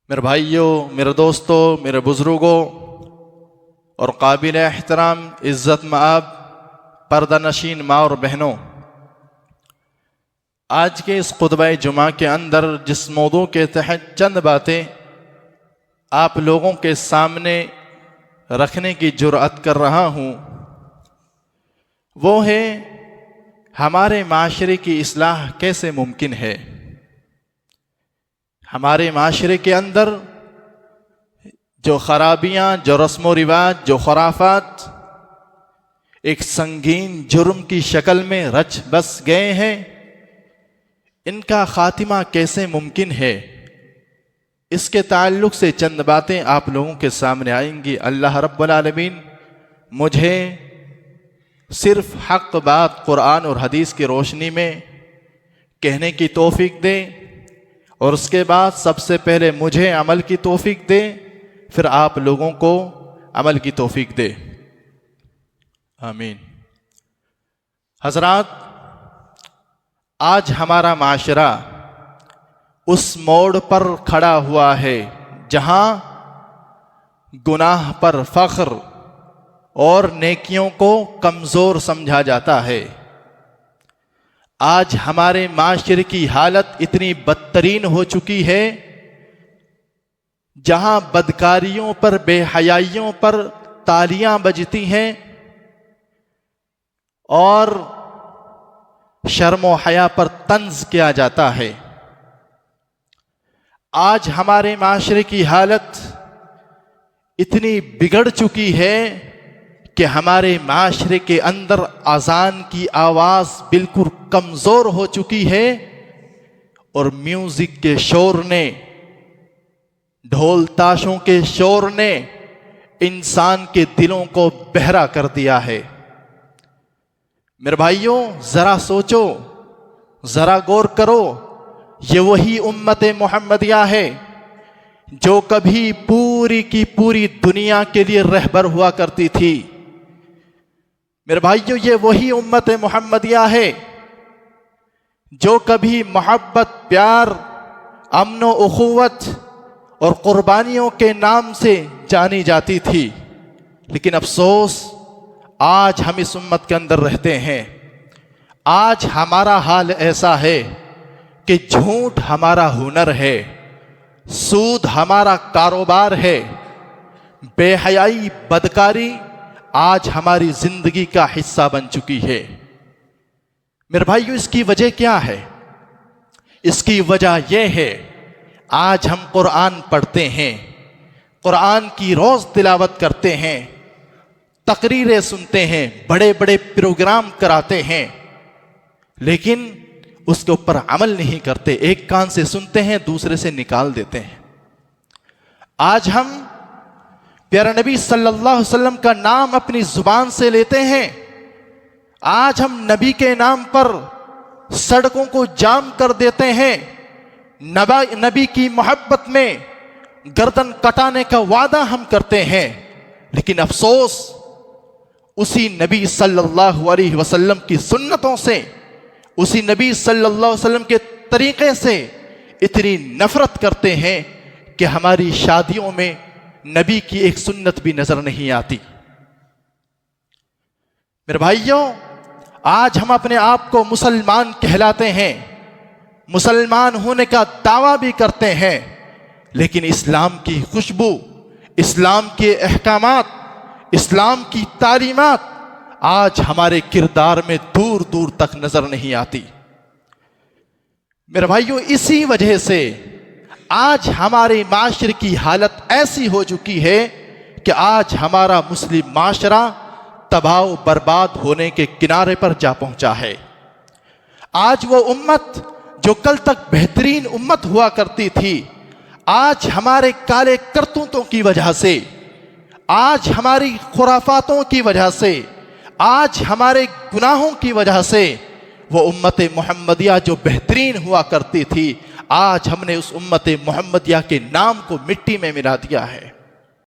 मेरे भाइयों, मेरे दोस्तों, मेरे बुज़ुर्गों और काबिल एहतराम इज़्ज़त मआब पर्दा नशीन माँ और बहनों, आज के इस खुतबा जुमा के अंदर जिस मौदू के तहत चंद बातें आप लोगों के सामने रखने की जुर्अत कर रहा हूँ, वो है हमारे माशरे की इस्लाह कैसे मुमकिन है। हमारे माशरे के अंदर जो खराबियाँ, जो रस्म व रिवाज, जो खुराफात एक संगीन जुर्म की शक्ल में रच बस गए हैं, इनका खातिमा कैसे मुमकिन है, इसके ताल्लुक से चंद बातें आप लोगों के सामने आएंगी। अल्लाह रब्बुल आलमीन मुझे सिर्फ हक़ बात कुरान और हदीस की रोशनी में कहने की तौफीक दे, और उसके बाद सबसे पहले मुझे अमल की तौफीक दे, फिर आप लोगों को अमल की तौफीक दे। आमीन। हज़रात, आज हमारा माशरा उस मोड़ पर खड़ा हुआ है जहां गुनाह पर फ़ख्र और नेकियों को कमज़ोर समझा जाता है। आज हमारे माशरे की हालत इतनी बदतरीन हो चुकी है जहां बदकारियों पर, बेहयाइयों पर तालियां बजती हैं और शर्म व हया पर तंज किया जाता है। आज हमारे माशरे की हालत इतनी बिगड़ चुकी है कि हमारे माशरे के अंदर अजान की आवाज़ बिल्कुल कमज़ोर हो चुकी है और म्यूज़िक के शोर ने, ढोल ताशों के शोर ने इंसान के दिलों को बहरा कर दिया है। मेरे भाइयों, ज़रा सोचो, ज़रा गौर करो, ये वही उम्मत मोहम्मदिया है जो कभी पूरी की पूरी दुनिया के लिए रहबर हुआ करती थी। मेरे भाइयों, ये वही उम्मत मोहम्मदिया है जो कभी मोहब्बत, प्यार, अमन व उखुवत और कुर्बानियों के नाम से जानी जाती थी। लेकिन अफसोस, आज हम इस उम्मत के अंदर रहते हैं। आज हमारा हाल ऐसा है कि झूठ हमारा हुनर है, सूद हमारा कारोबार है, बेहयाई, बदकारी आज हमारी जिंदगी का हिस्सा बन चुकी है। मेरे भाइयों, इसकी वजह क्या है? इसकी वजह यह है, आज हम कुरान पढ़ते हैं, कुरान की रोज तिलावत करते हैं, तकरीरें सुनते हैं, बड़े बड़े प्रोग्राम कराते हैं, लेकिन उसके ऊपर अमल नहीं करते। एक कान से सुनते हैं, दूसरे से निकाल देते हैं। आज हम प्यारे नबी सल्लल्लाहु अलैहि वसल्लम का नाम अपनी जुबान से लेते हैं। आज हम नबी के नाम पर सड़कों को जाम कर देते हैं। नबी की मोहब्बत में गर्दन कटाने का वादा हम करते हैं, लेकिन अफसोस, उसी नबी सल्लल्लाहु अलैहि वसल्लम की सुन्नतों से, उसी नबी सल्लल्लाहु अलैहि वसल्लम के तरीक़े से इतनी नफरत करते हैं कि हमारी शादियों में नबी की एक सुन्नत भी नजर नहीं आती। मेरे भाइयों, आज हम अपने आप को मुसलमान कहलाते हैं, मुसलमान होने का दावा भी करते हैं, लेकिन इस्लाम की खुशबू, इस्लाम के अहकामात, इस्लाम की तालीमात आज हमारे किरदार में दूर दूर तक नजर नहीं आती। मेरे भाइयों, इसी वजह से आज हमारे माशरे की हालत ऐसी हो चुकी है कि आज हमारा मुस्लिम माशरा तबाह बर्बाद होने के किनारे पर जा पहुंचा है। आज वो उम्मत जो कल तक बेहतरीन उम्मत हुआ करती थी, आज हमारे काले करतूतों की वजह से, आज हमारी खुराफातों की वजह से, आज हमारे गुनाहों की वजह से वो उम्मत मोहम्मदिया जो बेहतरीन हुआ करती थी, आज हमने उस उम्मत मोहम्मदिया के नाम को मिट्टी में मिला दिया है।